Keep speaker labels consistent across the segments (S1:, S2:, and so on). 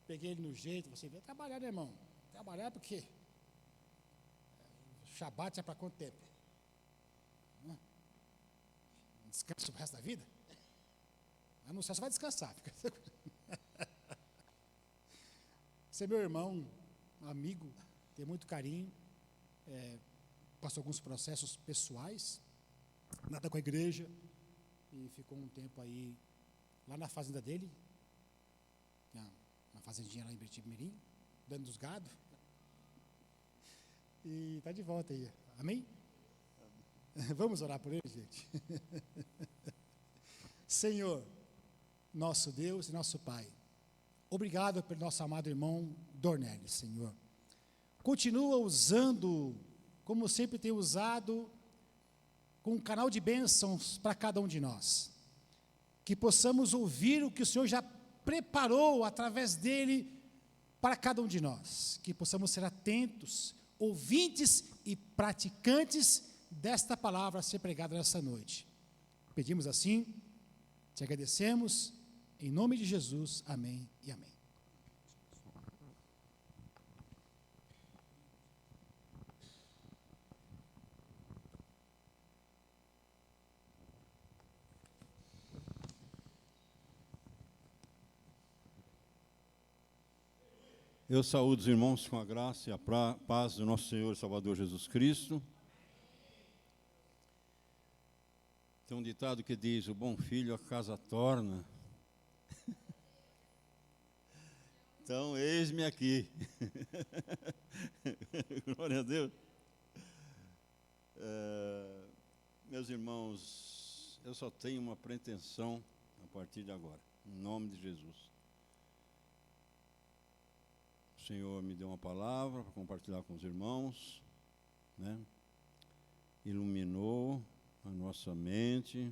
S1: peguei ele no jeito, você vai trabalhar, né, irmão? Trabalhar porque Shabat é para quanto tempo? Descansa o resto da vida? Mas no céu você vai descansar. Você é meu irmão, amigo, tem muito carinho, passou alguns processos pessoais, nada com a igreja, e ficou um tempo aí, lá na fazenda dele, uma fazendinha lá em Bertimirim, dando dos gado, e está de volta aí, amém? Vamos orar por ele, gente. Senhor, nosso Deus e nosso Pai, obrigado pelo nosso amado irmão Dornelles, Senhor. Continua usando, como sempre tem usado, com um canal de bênçãos para cada um de nós. Que possamos ouvir o que o Senhor já preparou através dele para cada um de nós. Que possamos ser atentos, ouvintes e praticantes desta palavra a ser pregada nessa noite. Pedimos assim, te agradecemos, em nome de Jesus, amém e amém.
S2: Eu saúdo os irmãos com a graça e a paz do nosso Senhor e Salvador Jesus Cristo. Tem um ditado que diz, o bom filho a casa torna. Então, eis-me aqui. Glória a Deus. Meus irmãos, eu só tenho uma pretensão a partir de agora, em nome de Jesus. O Senhor me deu uma palavra para compartilhar com os irmãos, né? Iluminou a nossa mente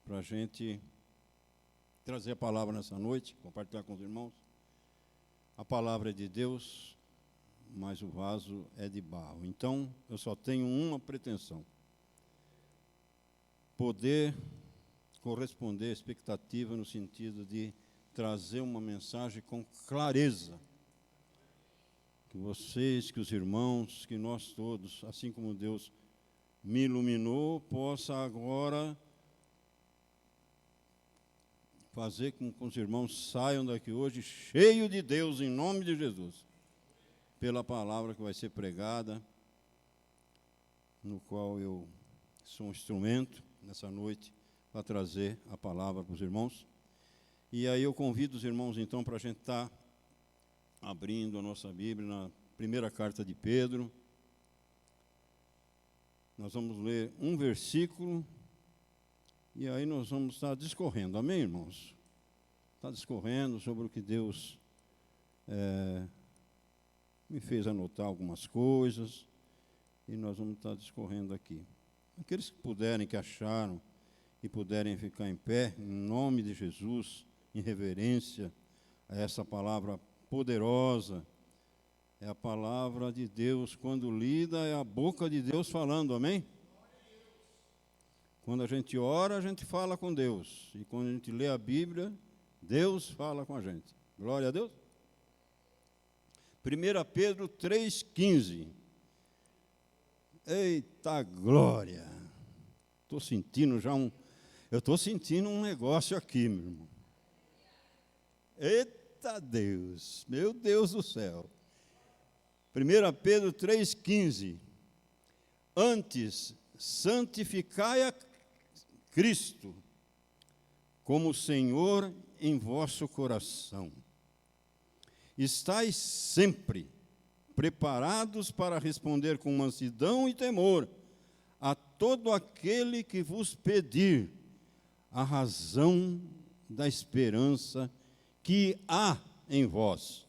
S2: para a gente trazer a palavra nessa noite, compartilhar com os irmãos. A palavra é de Deus, mas o vaso é de barro. Então, eu só tenho uma pretensão: poder corresponder à expectativa no sentido de trazer uma mensagem com clareza. Que vocês, que os irmãos, que nós todos, assim como Deus me iluminou, possa agora fazer com que os irmãos saiam daqui hoje cheios de Deus, em nome de Jesus, pela palavra que vai ser pregada, no qual eu sou um instrumento nessa noite para trazer a palavra para os irmãos. E aí eu convido os irmãos então para a gente estar abrindo a nossa Bíblia na primeira carta de Pedro. Nós vamos ler um versículo e aí nós vamos estar discorrendo, amém, irmãos? Está discorrendo sobre o que Deus me fez anotar algumas coisas e nós vamos estar discorrendo aqui. Aqueles que puderem, que acharam e puderem ficar em pé, em nome de Jesus, em reverência a essa palavra poderosa, é a palavra de Deus, quando lida, é a boca de Deus falando, amém? Quando a gente ora, a gente fala com Deus, e quando a gente lê a Bíblia, Deus fala com a gente. Glória a Deus. 1 Pedro 3,15. Eita glória! Estou sentindo eu estou sentindo um negócio aqui, meu irmão. Eita Deus, meu Deus do céu. 1 Pedro 3,15. Antes, santificai a Cristo como Senhor em vosso coração. Estais sempre preparados para responder com mansidão e temor a todo aquele que vos pedir a razão da esperança que há em vós.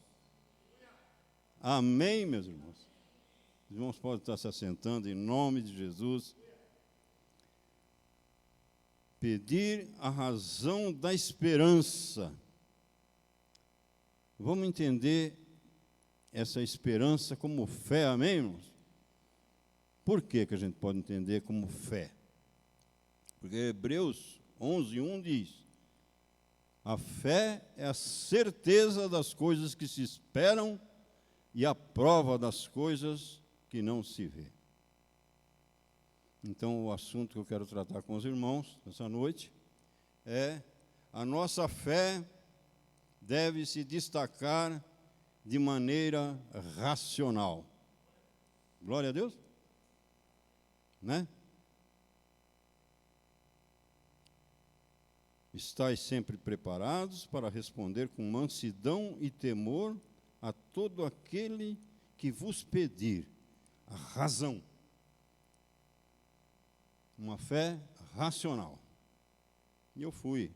S2: Amém, meus irmãos? Os irmãos podem estar se assentando em nome de Jesus. Pedir a razão da esperança. Vamos entender essa esperança como fé, amém, irmãos? Por que a gente pode entender como fé? Porque Hebreus 11:1 diz: A fé é a certeza das coisas que se esperam e a prova das coisas que não se vê. Então, o assunto que eu quero tratar com os irmãos nessa noite é: a nossa fé deve se destacar de maneira racional. Glória a Deus. Né? Estais sempre preparados para responder com mansidão e temor a todo aquele que vos pedir a razão. Uma fé racional. E eu fui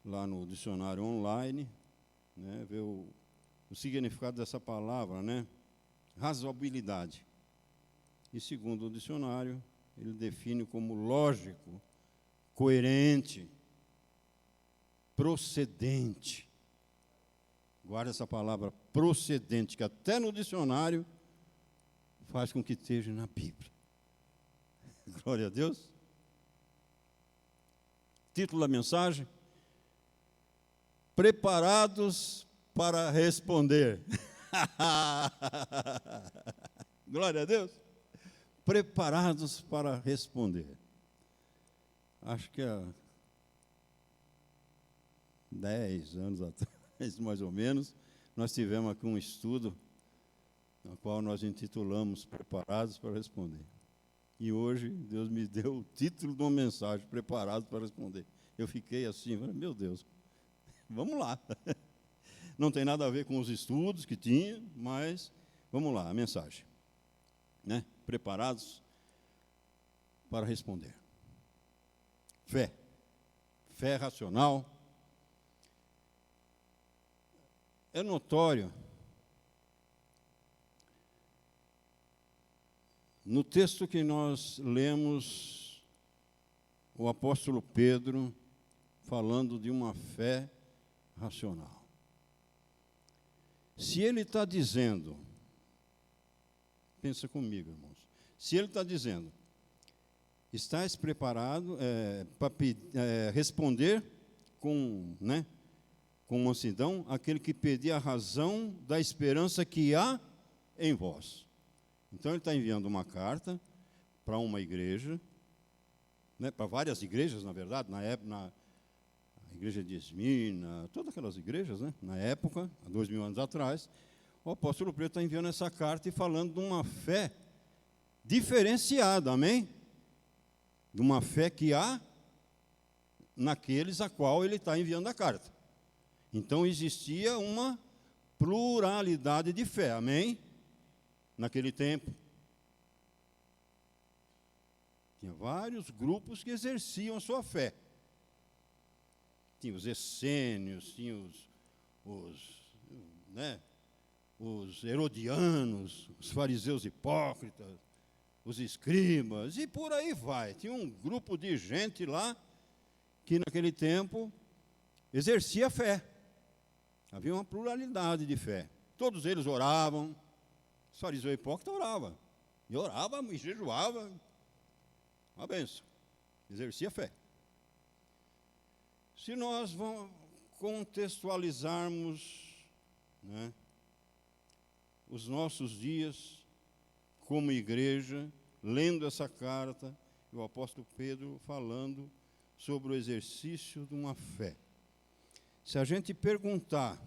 S2: lá no dicionário online, né, ver o significado dessa palavra, né? Razoabilidade. E segundo o dicionário, ele define como lógico, coerente, procedente. Guarda essa palavra procedente, que até no dicionário faz com que esteja na Bíblia. Glória a Deus. Título da mensagem: Preparados para responder. Glória a Deus. Preparados para responder. Acho que há 10 anos atrás, mais ou menos, nós tivemos aqui um estudo, no qual nós intitulamos Preparados para Responder. E hoje, Deus me deu o título de uma mensagem, Preparados para Responder. Eu fiquei assim, meu Deus, vamos lá. Não tem nada a ver com os estudos que tinha, mas vamos lá, a mensagem. Né? Preparados para responder. Fé. Fé racional. É notório, no texto que nós lemos, o apóstolo Pedro falando de uma fé racional. Se ele está dizendo, pensa comigo, irmãos, se ele está dizendo, estás preparado para responder com mansidão aquele que pedir a razão da esperança que há em vós. Então ele está enviando uma carta para uma igreja, né, para várias igrejas, na verdade, na época, na igreja de Esmirna, todas aquelas igrejas, né, na época, há 2000 anos atrás, o apóstolo Pedro está enviando essa carta e falando de uma fé diferenciada, amém? De uma fé que há naqueles a qual ele está enviando a carta. Então existia uma pluralidade de fé, amém? Naquele tempo. Tinha vários grupos que exerciam a sua fé. Tinha os essênios, tinha os herodianos, os fariseus hipócritas, os escribas, e por aí vai. Tinha um grupo de gente lá que naquele tempo exercia a fé. Havia uma pluralidade de fé. Todos eles oravam. Os fariseus hipócritas oravam. E orava e jejuava. Uma benção. Exercia a fé. Se nós vamos contextualizarmos, né, os nossos dias como igreja, lendo essa carta, o apóstolo Pedro falando sobre o exercício de uma fé. Se a gente perguntar,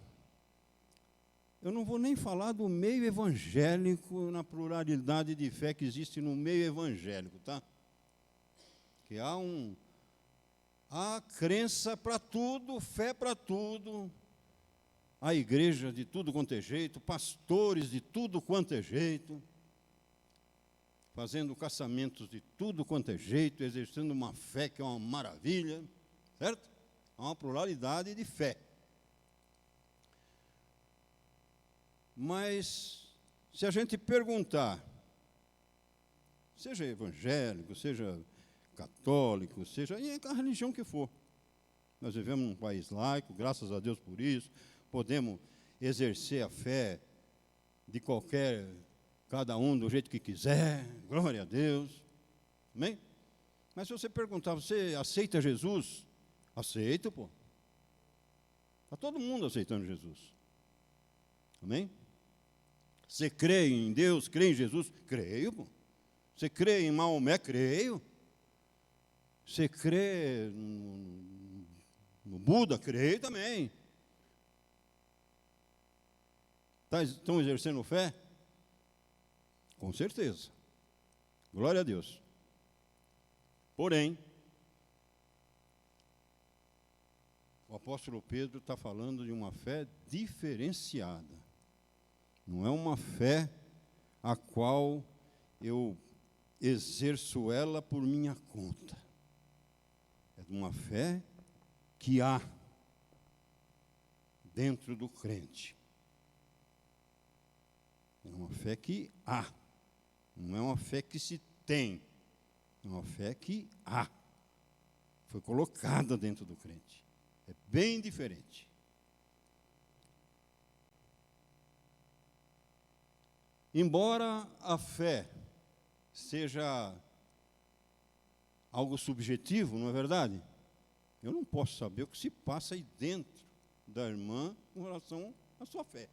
S2: eu não vou nem falar do meio evangélico, na pluralidade de fé que existe no meio evangélico, tá? Que há crença para tudo, fé para tudo, a igreja de tudo quanto é jeito, pastores de tudo quanto é jeito, fazendo caçamentos de tudo quanto é jeito, exercendo uma fé que é uma maravilha, certo? Há uma pluralidade de fé. Mas, se a gente perguntar, seja evangélico, seja católico, seja em a religião que for, nós vivemos num país laico, graças a Deus por isso, podemos exercer a fé de cada um do jeito que quiser, glória a Deus, amém? Mas se você perguntar, você aceita Jesus? Aceito, pô. Está todo mundo aceitando Jesus. Amém? Você crê em Deus, crê em Jesus? Creio, pô. Você crê em Maomé? Creio. Você crê no Buda? Creio também. Estão exercendo fé? Com certeza. Glória a Deus. Porém, o apóstolo Pedro está falando de uma fé diferenciada. Não é uma fé a qual eu exerço ela por minha conta. É uma fé que há dentro do crente. É uma fé que há. Não é uma fé que se tem. É uma fé que há. Foi colocada dentro do crente. É bem diferente. Embora a fé seja algo subjetivo, não é verdade? Eu não posso saber o que se passa aí dentro da irmã com relação à sua fé.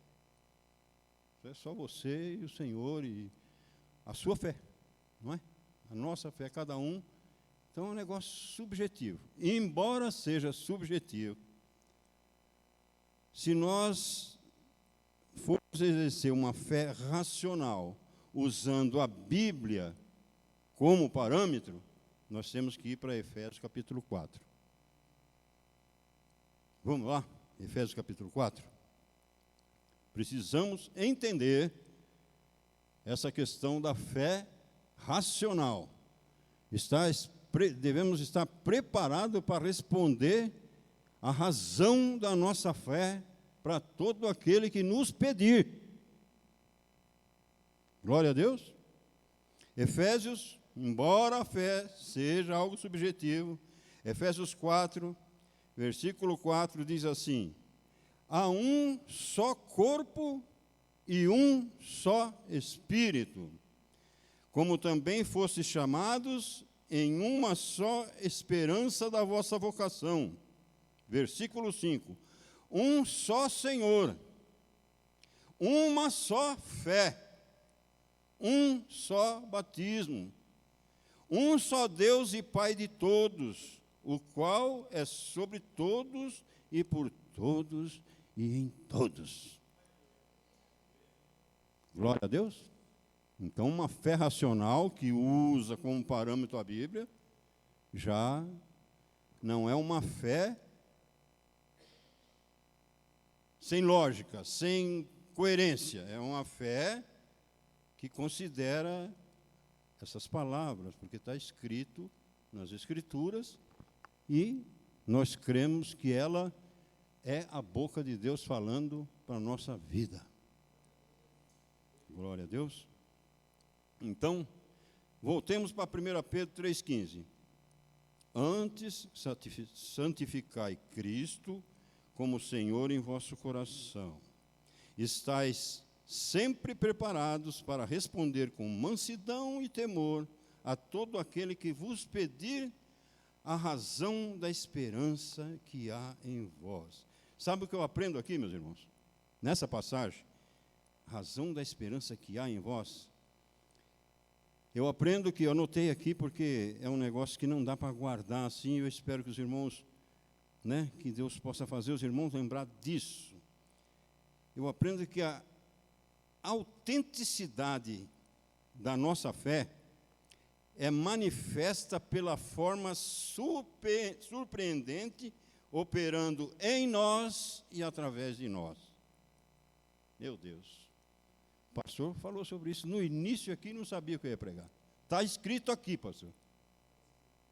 S2: Isso é só você e o Senhor e a sua fé, não é? A nossa fé, cada um. Então é um negócio subjetivo. Embora seja subjetivo, se nós formos exercer uma fé racional, usando a Bíblia como parâmetro, nós temos que ir para Efésios capítulo 4. Vamos lá? Efésios capítulo 4. Precisamos entender essa questão da fé racional. Devemos estar preparados para responder a razão da nossa fé para todo aquele que nos pedir. Glória a Deus. Efésios, embora a fé seja algo subjetivo, Efésios 4, versículo 4 diz assim: há um só corpo e um só Espírito, como também fostes chamados em uma só esperança da vossa vocação. Versículo 5. Um só Senhor, uma só fé, um só batismo, um só Deus e Pai de todos, o qual é sobre todos e por todos e em todos. Glória a Deus. Então, uma fé racional que usa como parâmetro a Bíblia, já não é uma fé sem lógica, sem coerência. É uma fé que considera essas palavras, porque está escrito nas Escrituras, e nós cremos que ela é a boca de Deus falando para a nossa vida. Glória a Deus. Então, voltemos para 1 Pedro 3,15. Antes, santificai Cristo como Senhor em vosso coração. Estais sempre preparados para responder com mansidão e temor a todo aquele que vos pedir a razão da esperança que há em vós. Sabe o que eu aprendo aqui, meus irmãos? Nessa passagem, razão da esperança que há em vós. Eu aprendo que eu anotei aqui porque é um negócio que não dá para guardar assim. Eu espero que os irmãos, que Deus possa fazer os irmãos lembrar disso. Eu aprendo que a autenticidade da nossa fé é manifesta pela forma surpreendente operando em nós e através de nós. Meu Deus. O pastor falou sobre isso no início aqui, não sabia o que eu ia pregar. Está escrito aqui, pastor.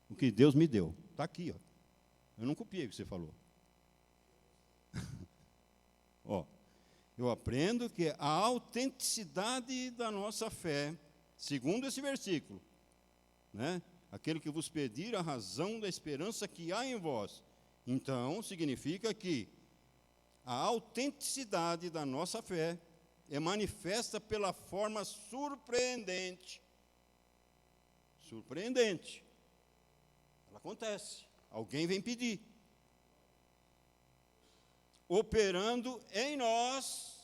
S2: O que Deus me deu. Está aqui, ó. Eu não copiei o que você falou. Ó, eu aprendo que a autenticidade da nossa fé, segundo esse versículo, aquele que vos pedir a razão da esperança que há em vós. Então, significa que a autenticidade da nossa fé é manifesta pela forma surpreendente. Surpreendente. Ela acontece. Alguém vem pedir. operando em nós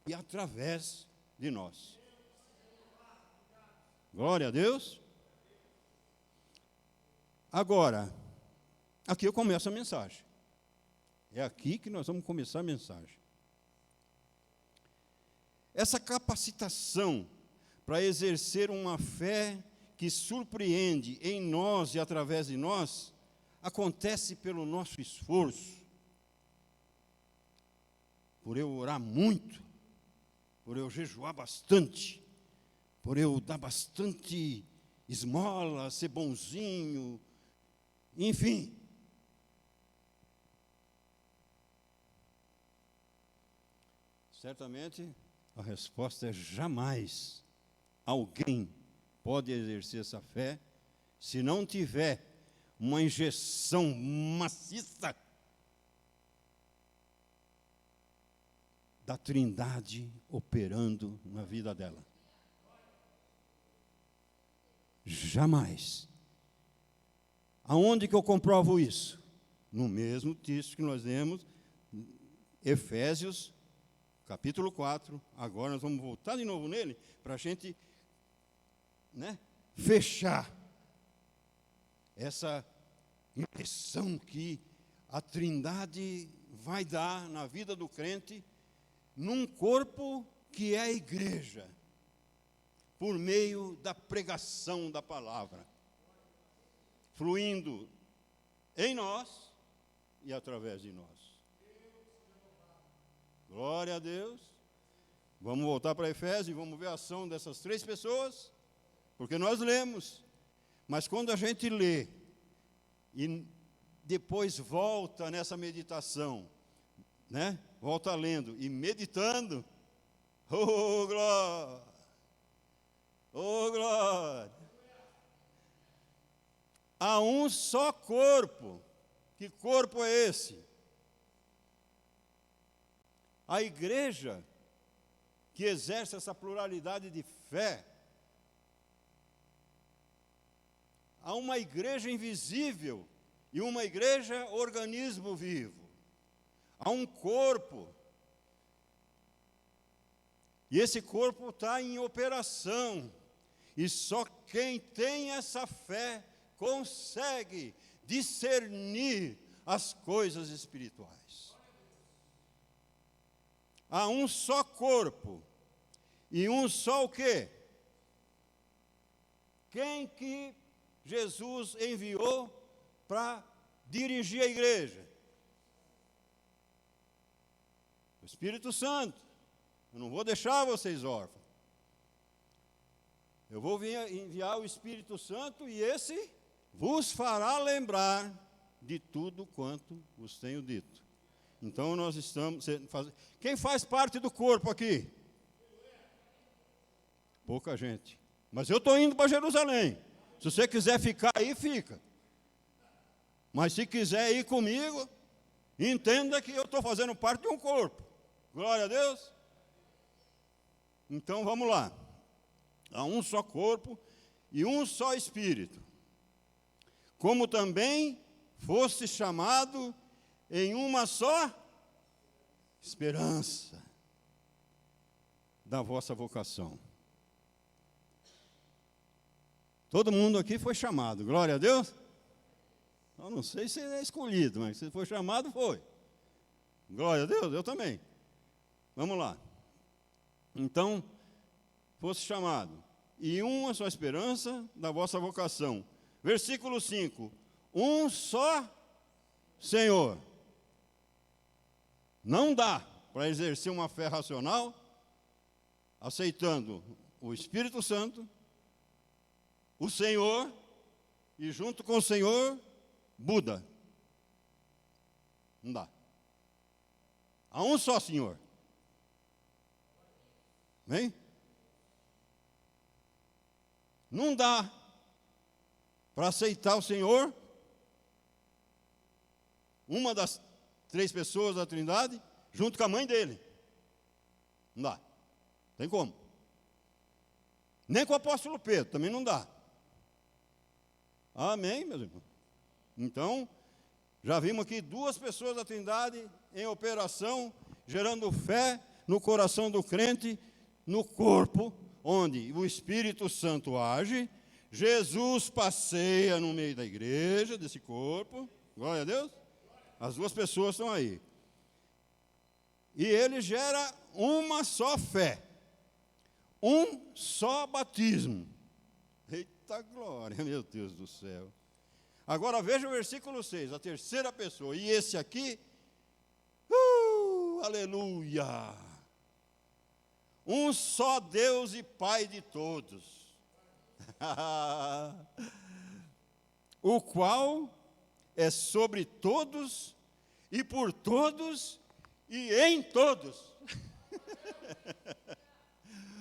S2: e através de nós. Glória a Deus. Agora, aqui eu começo a mensagem. É aqui que nós vamos começar a mensagem. Essa capacitação para exercer uma fé que surpreende em nós e através de nós, acontece pelo nosso esforço, por eu orar muito, por eu jejuar bastante, por eu dar bastante esmola, ser bonzinho, enfim. Certamente, a resposta é jamais alguém pode exercer essa fé se não tiver uma injeção maciça da Trindade operando na vida dela. Jamais. Aonde que eu comprovo isso? No mesmo texto que nós lemos, Efésios, capítulo 4. Agora nós vamos voltar de novo nele, para a gente, fechar essa impressão que a Trindade vai dar na vida do crente, num corpo que é a igreja, por meio da pregação da palavra, fluindo em nós e através de nós. Glória a Deus. Vamos voltar para Efésios e vamos ver a ação dessas 3 pessoas, porque nós lemos, mas quando a gente lê e depois volta nessa meditação, volta lendo e meditando, oh glória, oh glória, há um só corpo. Que corpo é esse? A igreja que exerce essa pluralidade de fé, há uma igreja invisível e uma igreja organismo vivo. Há um corpo. E esse corpo está em operação. E só quem tem essa fé consegue discernir as coisas espirituais. Há um só corpo. E um só o quê? Quem que Jesus enviou para dirigir a igreja? O Espírito Santo. Eu não vou deixar vocês órfãos. Eu vou enviar o Espírito Santo e esse vos fará lembrar de tudo quanto vos tenho dito. Então nós estamos fazendo. Quem faz parte do corpo aqui? Pouca gente. Mas eu estou indo para Jerusalém. Se você quiser ficar aí, fica. Mas se quiser ir comigo, entenda que eu estou fazendo parte de um corpo. Glória a Deus. Então vamos lá. Há um só corpo e um só Espírito. Como também foste chamado em uma só esperança da vossa vocação. Todo mundo aqui foi chamado, glória a Deus. Eu não sei se é escolhido, mas se foi chamado, foi. Glória a Deus, eu também. Vamos lá. Então, fosse chamado, e uma só esperança da vossa vocação. Versículo 5. Um só Senhor. Não dá para exercer uma fé racional aceitando o Espírito Santo, o Senhor, e junto com o Senhor, Buda. Não dá. Há um só Senhor. Amém? Não dá para aceitar o Senhor, uma das 3 pessoas da Trindade, junto com a mãe dele. Não dá. Tem como. Nem com o apóstolo Pedro, também não dá. Amém, meus irmãos? Então, Já vimos aqui duas pessoas da Trindade em operação, gerando fé no coração do crente, no corpo, onde o Espírito Santo age, Jesus passeia no meio da igreja, desse corpo, glória a Deus, as duas pessoas estão aí. E ele gera uma só fé, um só batismo. Eita glória, meu Deus do céu. Agora veja o versículo 6, a terceira pessoa. E esse aqui, aleluia. Um só Deus e Pai de todos. O qual é sobre todos e por todos e em todos.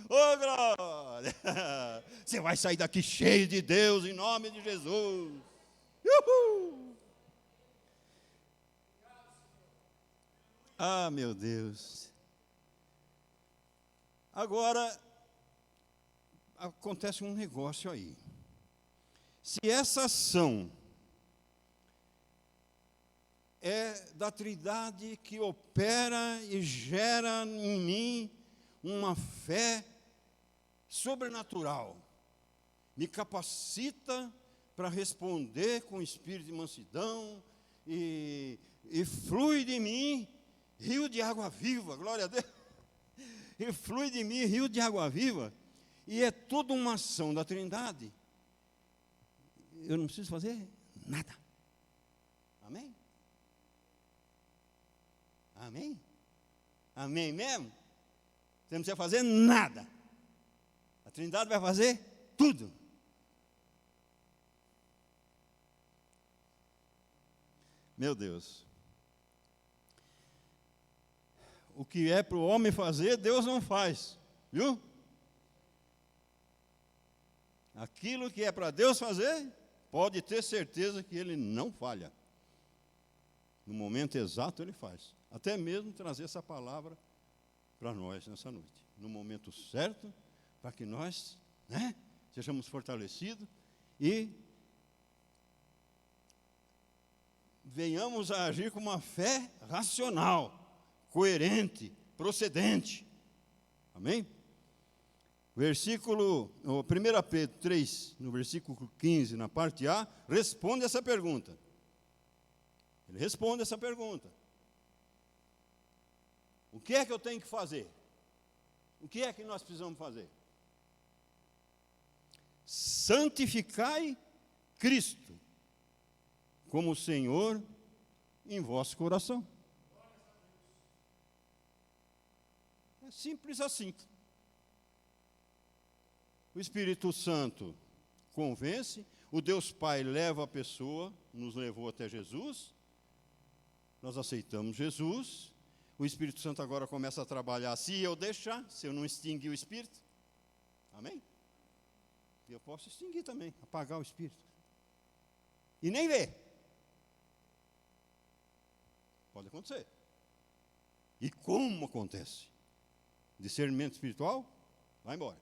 S2: Ô glória! Você vai sair daqui cheio de Deus em nome de Jesus. Uhul! Ah, meu Deus. Agora, acontece um negócio aí. Se essa ação é da Trindade que opera e gera em mim uma fé sobrenatural, me capacita para responder com espírito de mansidão e flui de mim rio de água viva, glória a Deus, e flui de mim rio de água viva, e é toda uma ação da Trindade, eu não preciso fazer nada, amém? Amém? Amém mesmo? Você não precisa fazer nada, a Trindade vai fazer tudo. Meu Deus. O que é para o homem fazer, Deus não faz. Viu? Aquilo que é para Deus fazer, pode ter certeza que Ele não falha. No momento exato Ele faz. Até mesmo trazer essa palavra para nós nessa noite. No momento certo, para que nós, sejamos fortalecidos e venhamos a agir com uma fé racional, coerente, procedente. Amém? Versículo, 1 Pedro 3, no versículo 15, na parte A, responde essa pergunta. Ele responde essa pergunta. O que é que eu tenho que fazer? O que é que nós precisamos fazer? Santificai Cristo como Senhor em vosso coração. É simples assim. O Espírito Santo convence, o Deus Pai leva a pessoa, nos levou até Jesus, nós aceitamos Jesus, o Espírito Santo agora começa a trabalhar, se eu deixar, se eu não extinguir o Espírito, amém? Eu posso extinguir também, apagar o Espírito, e nem ver. Pode acontecer. E como acontece? Discernimento espiritual, vai embora.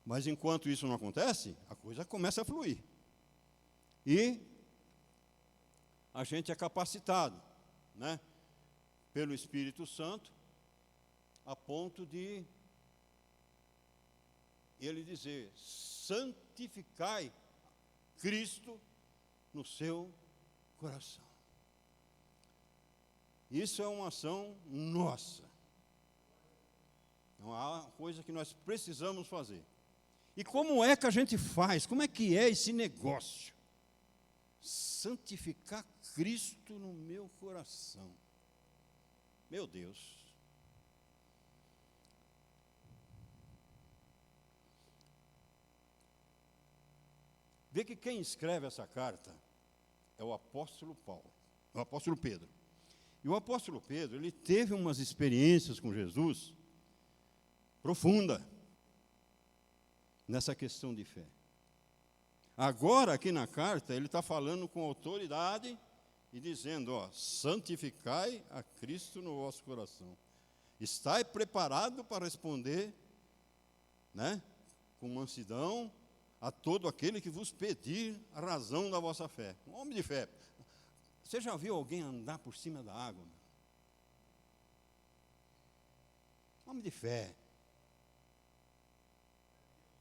S2: Mas enquanto isso não acontece, a coisa começa a fluir. E a gente é capacitado, pelo Espírito Santo, a ponto de ele dizer: santificai Cristo no seu coração. Isso é uma ação nossa. É uma coisa que nós precisamos fazer. E como é que a gente faz? Como é que é esse negócio? Santificar Cristo no meu coração. Meu Deus. Vê que quem escreve essa carta é o apóstolo Paulo, o apóstolo Pedro. E o apóstolo Pedro, ele teve umas experiências com Jesus profunda nessa questão de fé. Agora, aqui na carta, ele está falando com autoridade e dizendo, santificai a Cristo no vosso coração. Estai preparado para responder, com mansidão, a todo aquele que vos pedir a razão da vossa fé. Um homem de fé. Você já viu alguém andar por cima da água? Homem de fé.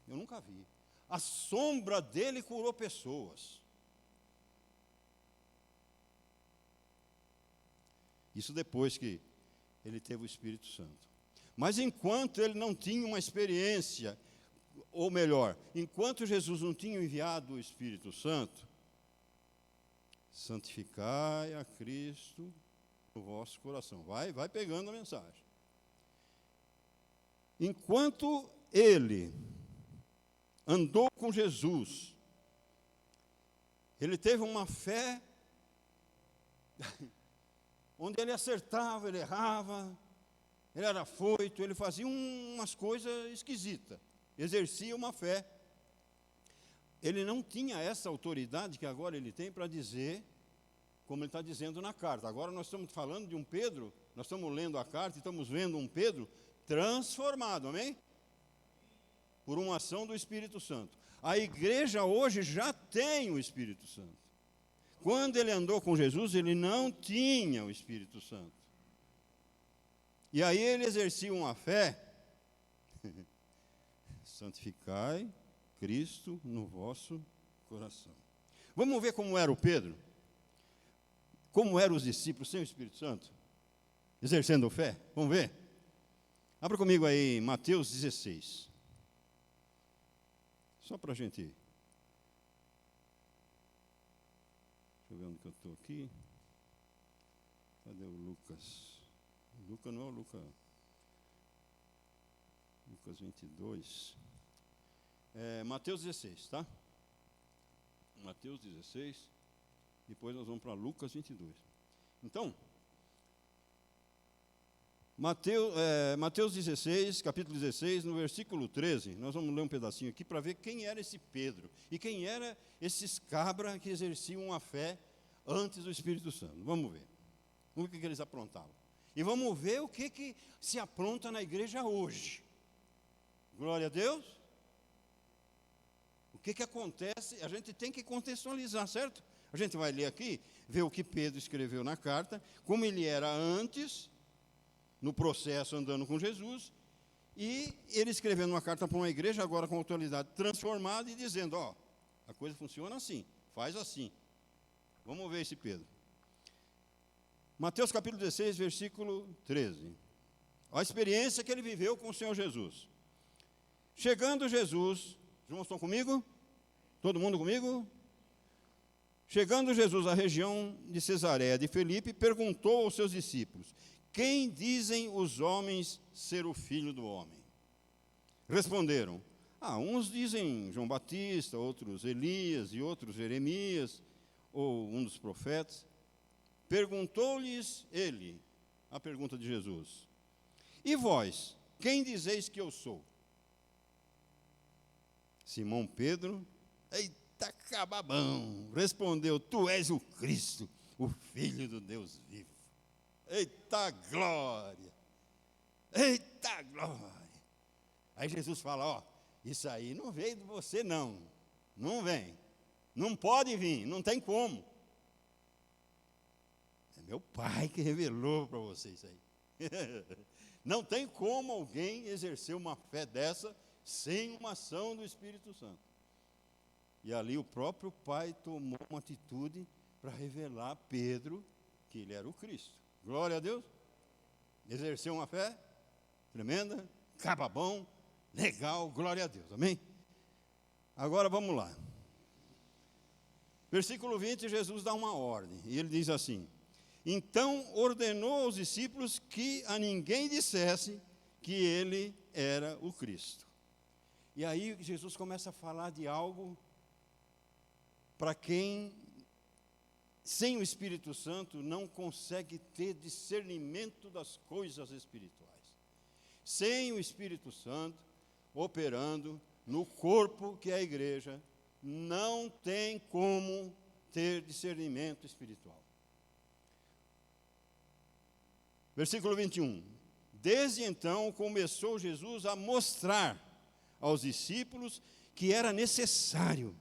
S2: Eu nunca vi. A sombra dele curou pessoas. Isso depois que ele teve o Espírito Santo. Mas enquanto ele não tinha uma experiência, ou melhor, enquanto Jesus não tinha enviado o Espírito Santo, santificai a Cristo no vosso coração. Vai pegando a mensagem. Enquanto ele andou com Jesus, ele teve uma fé onde ele acertava, ele errava, ele era afoito, ele fazia umas coisas esquisitas, exercia uma fé. Ele não tinha essa autoridade que agora ele tem para dizer, como ele está dizendo na carta. Agora nós estamos falando de um Pedro, nós estamos lendo a carta e estamos vendo um Pedro transformado, amém? Por uma ação do Espírito Santo. A igreja hoje já tem o Espírito Santo. Quando ele andou com Jesus, ele não tinha o Espírito Santo. E aí ele exercia uma fé. Santificai Cristo no vosso coração. Vamos ver como era o Pedro? Como eram os discípulos sem o Espírito Santo? Exercendo fé? Vamos ver? Abra comigo aí Mateus 16. Só para a gente... Deixa eu ver onde que eu estou aqui. Cadê o Lucas? Lucas não é o Lucas. Lucas 22. Mateus 16, tá? Mateus 16. Depois nós vamos para Lucas 22. Então, Mateus 16, capítulo 16, no versículo 13, nós vamos ler um pedacinho aqui para ver quem era esse Pedro e quem era esses cabras que exerciam a fé antes do Espírito Santo. Vamos ver. Vamos ver o que eles aprontavam. E vamos ver o que se apronta na igreja hoje. Glória a Deus. O que acontece? A gente tem que contextualizar, certo? A gente vai ler aqui, ver o que Pedro escreveu na carta, como ele era antes, no processo andando com Jesus, e ele escrevendo uma carta para uma igreja, agora com autoridade transformada, e dizendo, a coisa funciona assim, faz assim. Vamos ver esse Pedro. Mateus capítulo 16, versículo 13. A experiência que ele viveu com o Senhor Jesus. Chegando Jesus, os irmãos estão comigo? Todo mundo comigo? Chegando Jesus à região de Cesareia de Filipe, perguntou aos seus discípulos, quem dizem os homens ser o Filho do Homem? Responderam, uns dizem João Batista, outros Elias e outros Jeremias, ou um dos profetas. Perguntou-lhes ele, a pergunta de Jesus, e vós, quem dizeis que eu sou? Simão Pedro, eita cababão, respondeu, tu és o Cristo, o Filho do Deus vivo. Eita glória, eita glória. Aí Jesus fala, isso aí não veio de você não vem, não pode vir, não tem como. É meu Pai que revelou para você isso aí. Não tem como alguém exercer uma fé dessa sem uma ação do Espírito Santo. E ali o próprio Pai tomou uma atitude para revelar a Pedro que ele era o Cristo. Glória a Deus. Exerceu uma fé tremenda, cababão, legal, glória a Deus. Amém? Agora vamos lá. Versículo 20, Jesus dá uma ordem. E ele diz assim, então ordenou aos discípulos que a ninguém dissesse que ele era o Cristo. E aí Jesus começa a falar de algo para quem, sem o Espírito Santo, não consegue ter discernimento das coisas espirituais. Sem o Espírito Santo operando no corpo que é a igreja, não tem como ter discernimento espiritual. Versículo 21. Desde então começou Jesus a mostrar aos discípulos que era necessário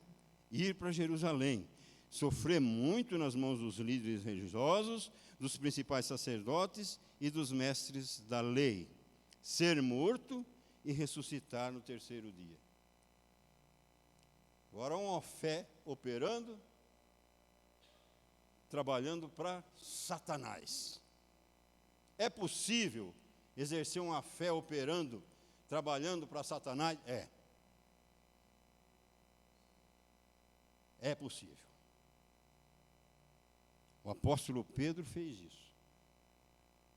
S2: ir para Jerusalém, sofrer muito nas mãos dos líderes religiosos, dos principais sacerdotes e dos mestres da lei, ser morto e ressuscitar no terceiro dia. Agora uma fé operando, trabalhando para Satanás. É possível exercer uma fé operando, trabalhando para Satanás? É possível. O apóstolo Pedro fez isso.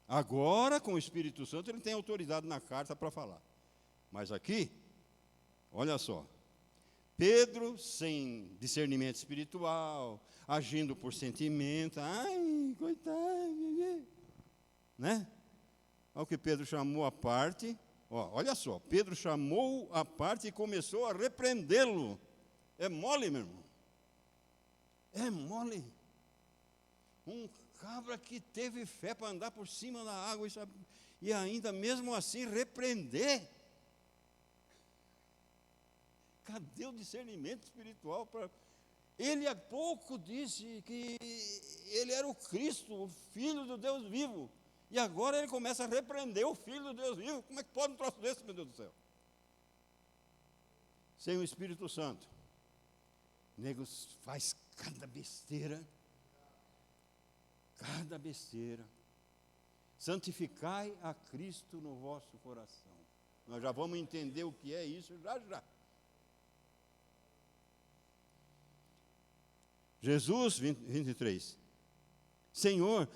S2: Agora, com o Espírito Santo, ele tem autoridade na carta para falar. Mas aqui, olha só, Pedro, sem discernimento espiritual, agindo por sentimento, ai, coitado, né? Olha o que Pedro chamou à parte, olha só, Pedro chamou à parte e começou a repreendê-lo. É mole, meu irmão. É mole. Um cabra que teve fé para andar por cima da água e ainda mesmo assim repreender. Cadê o discernimento espiritual para... Ele há pouco disse que ele era o Cristo, o Filho do Deus vivo. E agora ele começa a repreender o Filho do Deus vivo. Como é que pode um troço desse, meu Deus do céu? Sem o Espírito Santo. O nego faz cada besteira. Cada besteira. Santificai a Cristo no vosso coração. Nós já vamos entender o que é isso já. Jesus, 23. Senhor,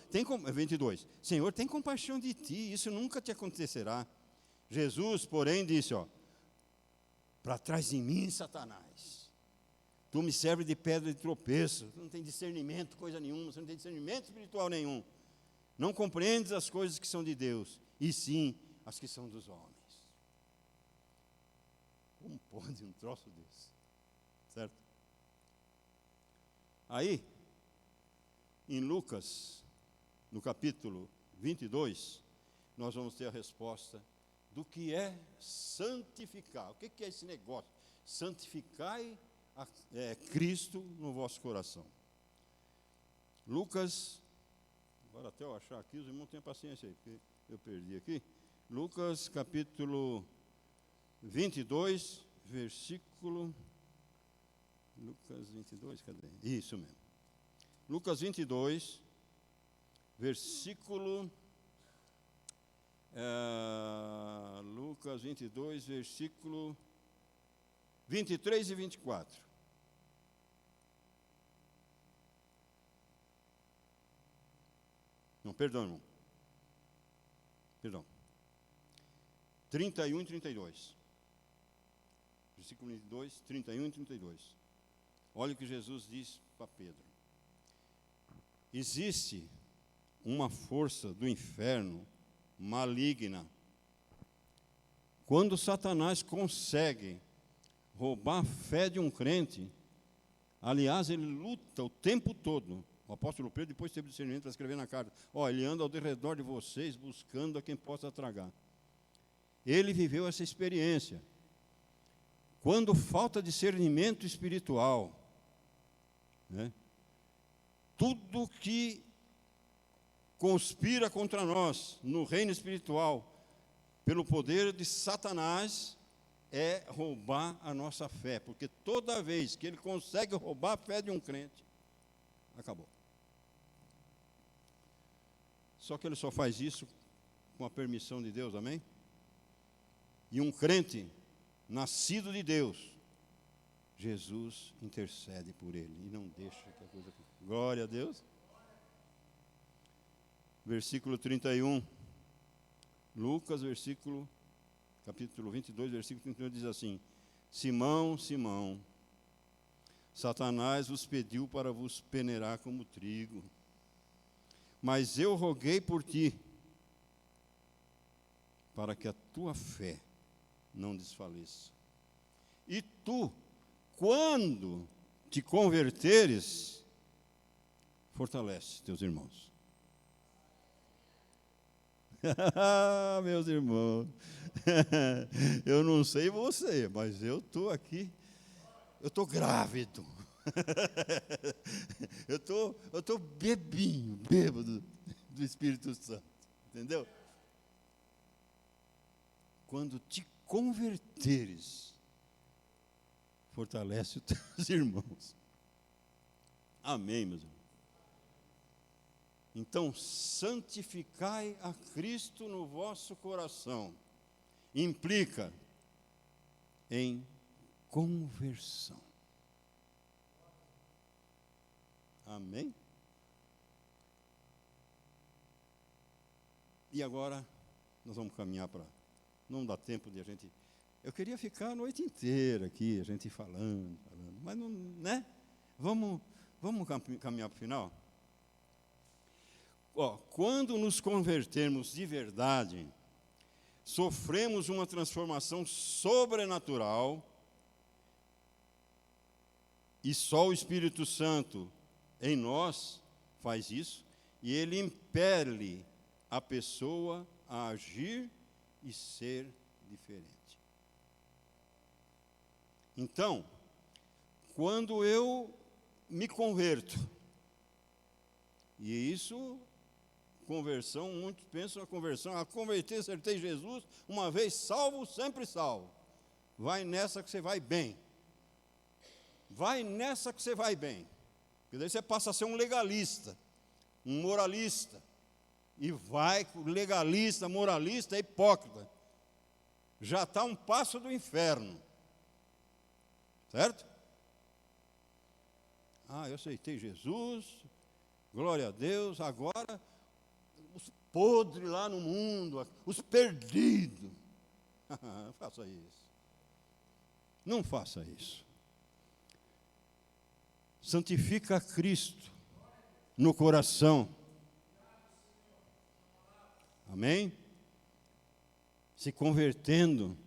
S2: 22. Senhor, tem compaixão de ti, isso nunca te acontecerá. Jesus, porém, disse, para trás de mim, Satanás. Tu me serves de pedra de tropeço, tu não tem discernimento, coisa nenhuma, você não tem discernimento espiritual nenhum. Não compreendes as coisas que são de Deus, e sim as que são dos homens. Como pode um troço desse? Certo? Aí, em Lucas, no capítulo 22, nós vamos ter a resposta do que é santificar. O que é esse negócio? Santificai Cristo no vosso coração. Lucas, agora até eu achar aqui, os irmãos tenham paciência aí, porque eu perdi aqui. Lucas, capítulo 22, versículo... Lucas 22, cadê? Isso mesmo. Lucas 22, versículo... Lucas 22, versículo 23 e 24. Não, perdão, irmão. Perdão. 31 e 32. Versículo 22, 31 e 32. Olha o que Jesus diz para Pedro. Existe uma força do inferno maligna. Quando Satanás consegue roubar a fé de um crente, aliás, ele luta o tempo todo. O apóstolo Pedro depois teve discernimento para escrever na carta. Ele anda ao redor de vocês buscando a quem possa tragar. Ele viveu essa experiência. Quando falta discernimento espiritual, né, tudo que conspira contra nós no reino espiritual, pelo poder de Satanás, é roubar a nossa fé. Porque toda vez que ele consegue roubar a fé de um crente, acabou. Só que ele só faz isso com a permissão de Deus, amém? E um crente nascido de Deus, Jesus intercede por ele e não deixa que a coisa... Glória a Deus. Versículo 31. Lucas, capítulo 22, versículo 31, diz assim: Simão, Simão, Satanás vos pediu para vos peneirar como trigo, mas eu roguei por ti, para que a tua fé não desfaleça. E tu, quando te converteres, fortalece teus irmãos. Meus irmãos, eu não sei você, mas eu estou aqui, eu estou grávido. Eu tô bêbado do Espírito Santo, entendeu? Quando te converteres, fortalece os teus irmãos. Amém, meus irmãos? Então, santificai a Cristo no vosso coração. Implica em conversão. Amém? E agora, nós vamos caminhar para... Não dá tempo de a gente... Eu queria ficar a noite inteira aqui, a gente falando, mas não, né? Vamos caminhar para o final? Quando nos convertermos de verdade, sofremos uma transformação sobrenatural, e só o Espírito Santo em nós faz isso, e ele impele a pessoa a agir e ser diferente. Então, quando eu me converto, e isso, conversão, muitos pensam a conversão, a converter, acertei Jesus, uma vez salvo, sempre salvo. Vai nessa que você vai bem. Vai nessa que você vai bem. Porque daí você passa a ser um legalista, um moralista. E vai, legalista, moralista, hipócrita. Já está um passo do inferno. Certo? Eu aceitei Jesus, glória a Deus, agora os podres lá no mundo, os perdidos. Não faça isso. Não faça isso. Santifica Cristo no coração. Amém? Se convertendo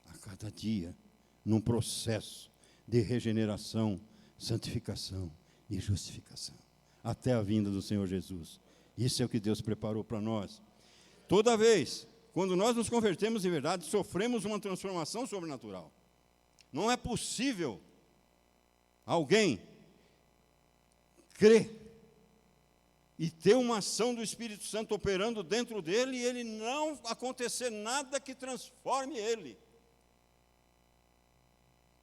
S2: a cada dia num processo de regeneração, santificação e justificação, até a vinda do Senhor Jesus. Isso é o que Deus preparou para nós. Toda vez, quando nós nos convertemos de verdade, sofremos uma transformação sobrenatural. Não é possível alguém crer e ter uma ação do Espírito Santo operando dentro dele e ele não acontecer nada que transforme ele.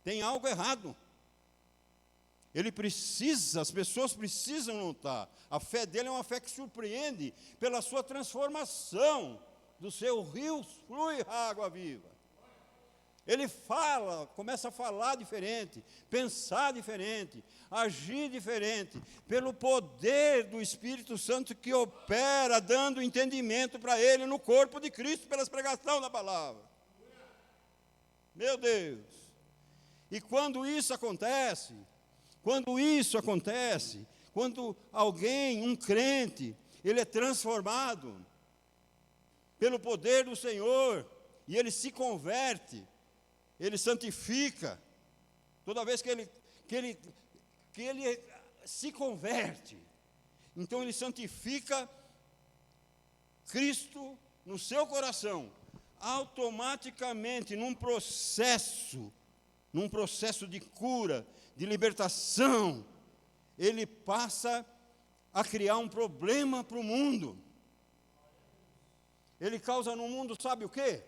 S2: Tem algo errado. Ele precisa, as pessoas precisam notar. A fé dele é uma fé que surpreende pela sua transformação. Do seu rio flui água viva. Ele fala, começa a falar diferente, pensar diferente, agir diferente, pelo poder do Espírito Santo que opera, dando entendimento para ele no corpo de Cristo, pela pregação da palavra. Meu Deus! E quando isso acontece, quando alguém, um crente, ele é transformado pelo poder do Senhor, e ele se converte, ele santifica, toda vez que ele se converte, então ele santifica Cristo no seu coração, automaticamente num processo de cura, de libertação, ele passa a criar um problema para o mundo. Ele causa no mundo, sabe o quê?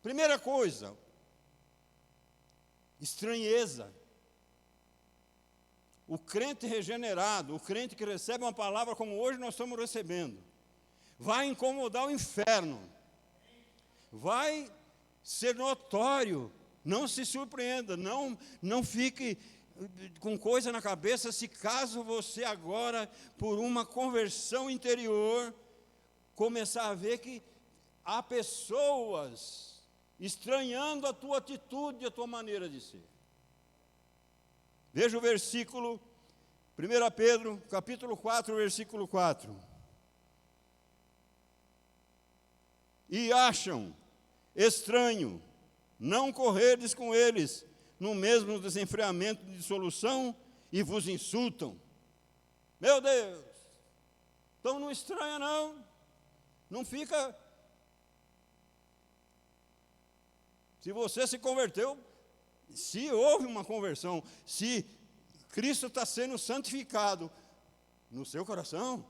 S2: Primeira coisa, estranheza. O crente regenerado, o crente que recebe uma palavra como hoje nós estamos recebendo, vai incomodar o inferno, vai ser notório. Não se surpreenda, não fique com coisa na cabeça, se caso você agora, por uma conversão interior, começar a ver que há pessoas estranhando a tua atitude, a tua maneira de ser. Veja o versículo, 1 Pedro, capítulo 4, versículo 4. E acham estranho não correrdes com eles no mesmo desenfreamento de dissolução e vos insultam. Meu Deus! Então não estranha não fica. Se você se converteu, se houve uma conversão, se Cristo está sendo santificado no seu coração,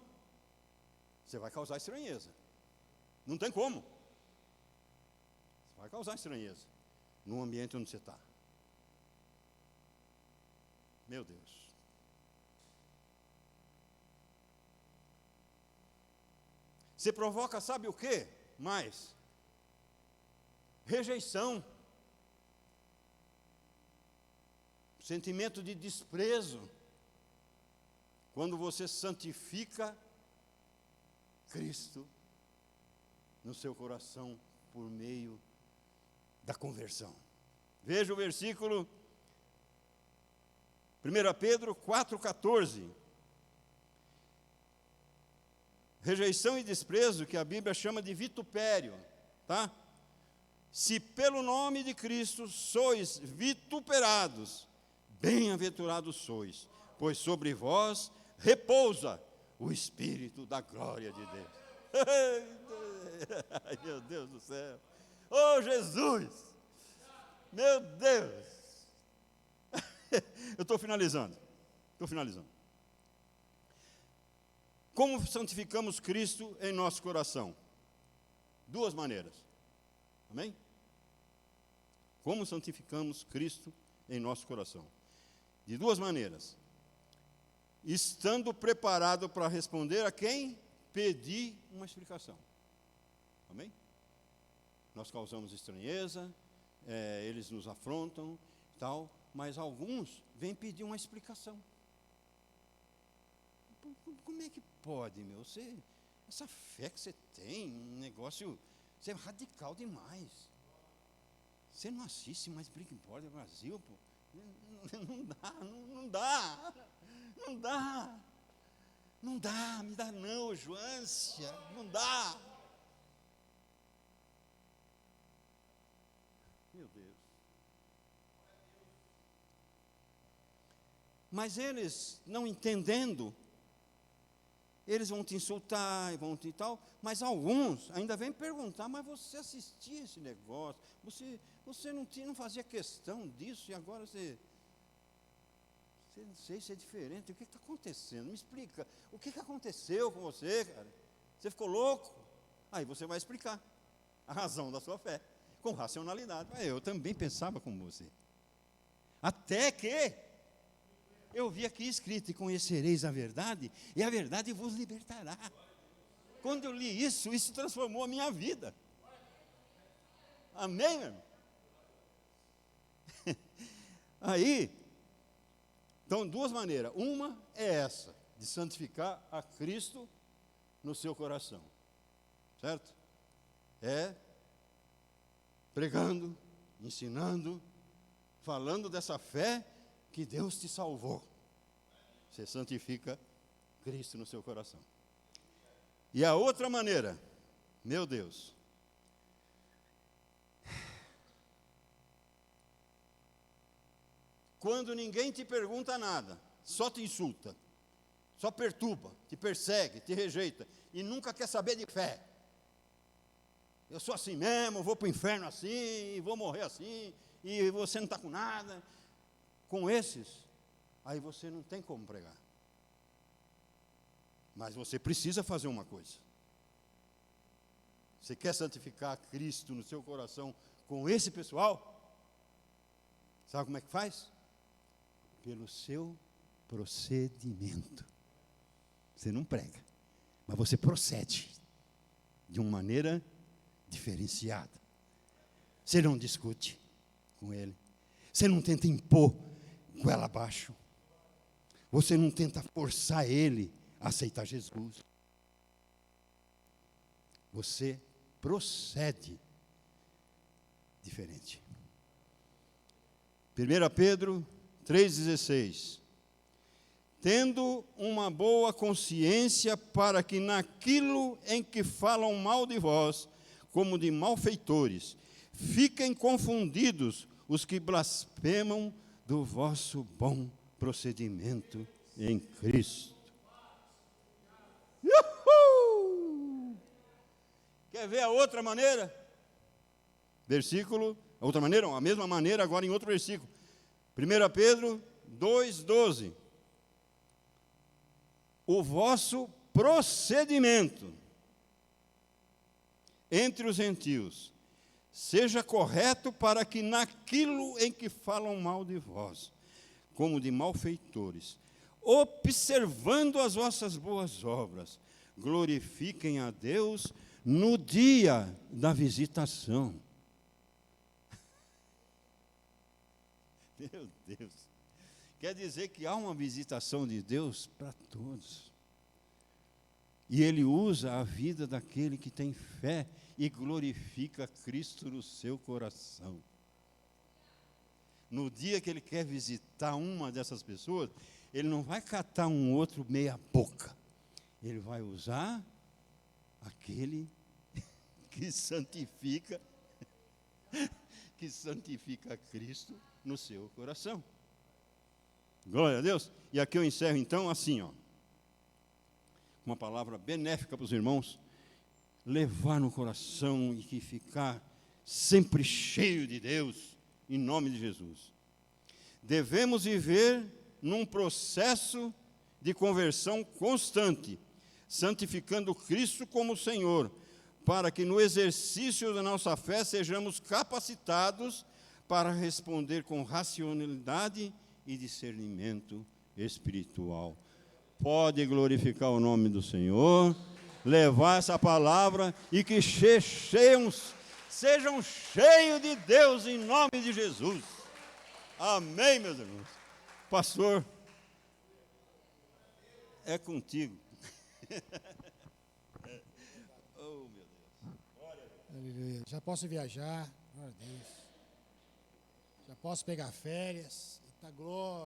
S2: você vai causar estranheza. Não tem como. Você vai causar estranheza no ambiente onde você está. Meu Deus. Você provoca, sabe o quê? Mais rejeição, sentimento de desprezo, quando você santifica Cristo no seu coração por meio da conversão. Veja o versículo 1 Pedro 4,14. Rejeição e desprezo, que a Bíblia chama de vitupério, tá? Se pelo nome de Cristo sois vituperados, bem-aventurados sois, pois sobre vós repousa o Espírito da glória de Deus. Ai, meu Deus do céu. Oh, Jesus! Meu Deus! Eu estou finalizando. Como santificamos Cristo em nosso coração? Duas maneiras. Amém? Como santificamos Cristo em nosso coração? De duas maneiras. Estando preparado para responder a quem pedir uma explicação. Amém? Nós causamos estranheza, eles nos afrontam, tal, mas alguns vêm pedir uma explicação. Como é que pode, meu? Essa fé que você tem, um negócio, você é radical demais. Você não assiste mais Big Brother Brasil, pô. Não dá, me dá nojo, ânsia, não dá. Meu Deus. Mas eles, não entendendo, eles vão te insultar, vão te tal, mas alguns ainda vêm perguntar, mas você assistia esse negócio, você não fazia questão disso, e agora você não sei se é diferente, o que está acontecendo? Me explica, o que aconteceu com você, cara? Você ficou louco? Aí você vai explicar a razão da sua fé, com racionalidade. Mas eu também pensava como você. Até que eu vi aqui escrito, e conhecereis a verdade, e a verdade vos libertará. Quando eu li isso transformou a minha vida. Amém, meu irmão? Aí, então, duas maneiras. Uma é essa, de santificar a Cristo no seu coração. Certo? É pregando, ensinando, falando dessa fé que Deus te salvou. Você santifica Cristo no seu coração. E a outra maneira, meu Deus, quando ninguém te pergunta nada, só te insulta, só perturba, te persegue, te rejeita, e nunca quer saber de fé. Eu sou assim mesmo, vou para o inferno assim, vou morrer assim, e você não está com nada. Com esses, aí você não tem como pregar. Mas você precisa fazer uma coisa. Você quer santificar Cristo no seu coração com esse pessoal? Sabe como é que faz? Pelo seu procedimento. Você não prega, mas você procede de uma maneira diferenciada. Você não discute com ele. Você não tenta impor goela abaixo. Você não tenta forçar ele a aceitar Jesus. Você procede diferente. 1 Pedro 3,16. Tendo uma boa consciência para que naquilo em que falam mal de vós, como de malfeitores, fiquem confundidos os que blasfemam do vosso bom procedimento em Cristo. Uhul! Quer ver a outra maneira? A outra maneira, a mesma maneira, agora em outro versículo. 1 Pedro 2:12. O vosso procedimento entre os gentios seja correto, para que naquilo em que falam mal de vós, como de malfeitores, observando as vossas boas obras, glorifiquem a Deus no dia da visitação. Meu Deus. Quer dizer que há uma visitação de Deus para todos. E Ele usa a vida daquele que tem fé e glorifica Cristo no seu coração. No dia que Ele quer visitar uma dessas pessoas, Ele não vai catar um outro meia boca. Ele vai usar aquele que santifica Cristo no seu coração. Glória a Deus. E aqui eu encerro então assim, uma palavra benéfica para os irmãos, levar no coração e que ficar sempre cheio de Deus, em nome de Jesus. Devemos viver num processo de conversão constante, santificando Cristo como Senhor, para que no exercício da nossa fé sejamos capacitados para responder com racionalidade e discernimento espiritual. Pode glorificar o nome do Senhor, levar essa palavra e que sejam cheios de Deus em nome de Jesus. Amém, meus irmãos. Pastor, é contigo. Oh, meu Deus.
S1: Aleluia. Já posso viajar. Glória a Deus. Já posso pegar férias. Eita glória.